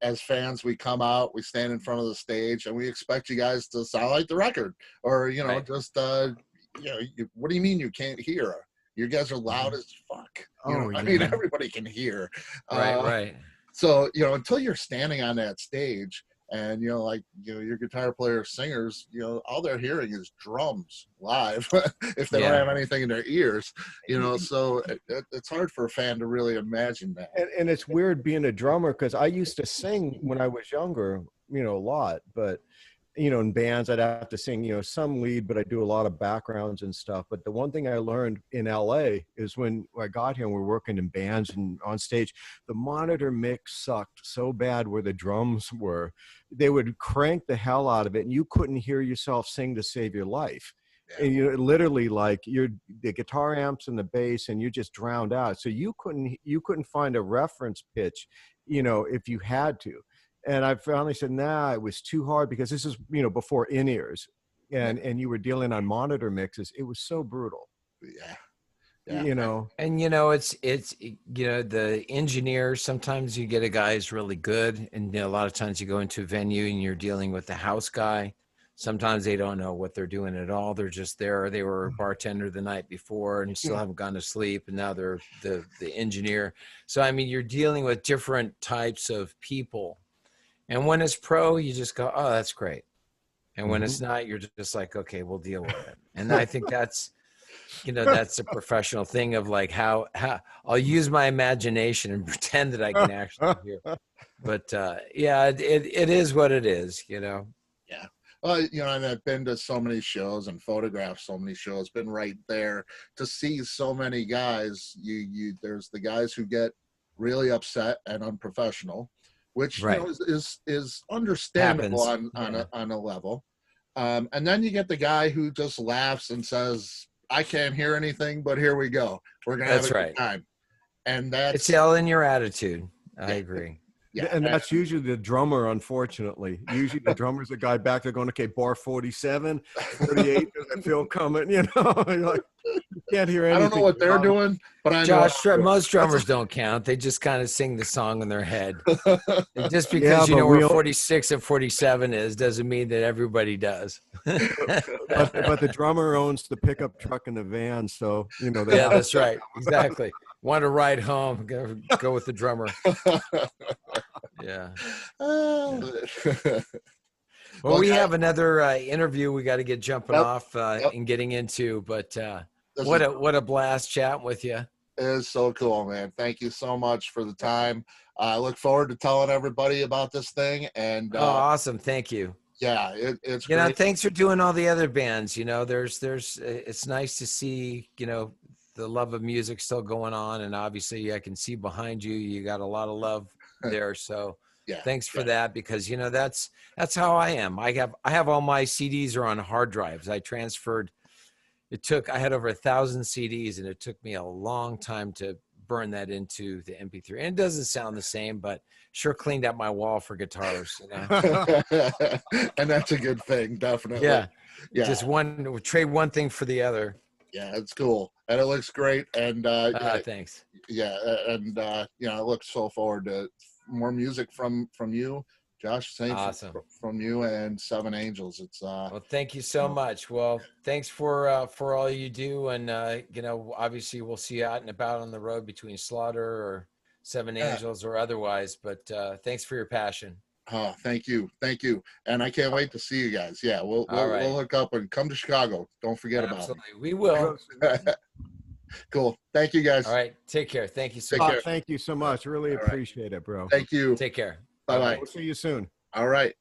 As fans, we come out, we stand in front of the stage, and we expect you guys to sound like the record, or right. just what do you mean you can't hear? You guys are loud as fuck. I mean, everybody can hear. Right. So, until you're standing on that stage and, your guitar players, singers, all they're hearing is drums live if they don't have anything in their ears, so it's hard for a fan to really imagine that. And it's weird being a drummer, because I used to sing when I was younger, a lot, but you know, in bands, I'd have to sing, you know, some lead, but I do a lot of backgrounds and stuff. But the one thing I learned in LA is when I got here and we're working in bands and on stage, the monitor mix sucked so bad where the drums were. They would crank the hell out of it and you couldn't hear yourself sing to save your life. Yeah. And you literally like the guitar amps and the bass and you just drowned out. So you couldn't find a reference pitch, you know, if you had to. And I finally said, nah, it was too hard because this is, you know, before in-ears and you were dealing on monitor mixes. It was so brutal. Yeah. Yeah. You know. And you know, it's you know, the engineer, sometimes you get a guy who's really good, and you know, a lot of times you go into a venue and you're dealing with the house guy. Sometimes they don't know what they're doing at all. They're just there. They were a bartender the night before and still haven't gone to sleep, and now they're the engineer. So I mean, you're dealing with different types of people. And when it's pro, you just go, oh, that's great. And when it's not, you're just like, okay, we'll deal with it. And I think that's, you know, that's a professional thing of like how I'll use my imagination and pretend that I can actually hear. But yeah, it is what it is, you know. Yeah. Well, you know, and I've been to so many shows and photographed so many shows, been right there to see so many guys. There's the guys who get really upset and unprofessional, which Right. you know, is understandable Happens. on a level. And then you get the guy who just laughs and says, I can't hear anything, but here we go. We're gonna have a good time. And It's all in your attitude. I agree. Yeah. And that's usually the drummer, unfortunately. Usually the drummer's the guy back there going, okay, bar 47, 48, does that feel coming? You know, you're like, you can't hear anything. I don't know what they're doing, but I know. Josh, most drummers don't count. They just kind of sing the song in their head. And just because Yeah, you but know where we all- 46 and 47 is doesn't mean that everybody does. but the drummer owns the pickup truck and the van, so you know. Yeah, that's right. Exactly. Want to ride home? Go with the drummer. Yeah. Well, we have another interview we got to get jumping off and getting into, but what a blast chatting with you. It is so cool, man. Thank you so much for the time. I look forward to telling everybody about this thing. And awesome. Thank you. Yeah, it's you great. know, thanks for doing all the other bands. You know, there's it's nice to see, you know, the love of music still going on, and obviously I can see behind you, you got a lot of love there. So yeah, thanks for that, because you know that's how I am. I have all my CDs are on hard drives. I transferred. I had over 1,000 CDs, and it took me a long time to burn that into the MP3. And it doesn't sound the same, but sure cleaned out my wall for guitars. You know? And that's a good thing, definitely. Yeah. Yeah. Just trade one thing for the other. Yeah, it's cool. And it looks great. And yeah, thanks. Yeah. And you know, I look so forward to more music from you, Josh. Same awesome. from you and Seven Angels. It's well, thank you so much. Well, thanks for all you do, and you know, obviously we'll see you out and about on the road between Slaughter or Seven Angels or otherwise. But thanks for your passion. Oh, thank you, and I can't wait to see you guys. Yeah, we'll hook up and come to Chicago. Don't forget about it. We will. Cool. Thank you, guys. All right. Take care. Thank you so much. much. Thank you so much. Really appreciate it, bro. Thank you. Take care. Bye-bye. We'll see you soon. All right.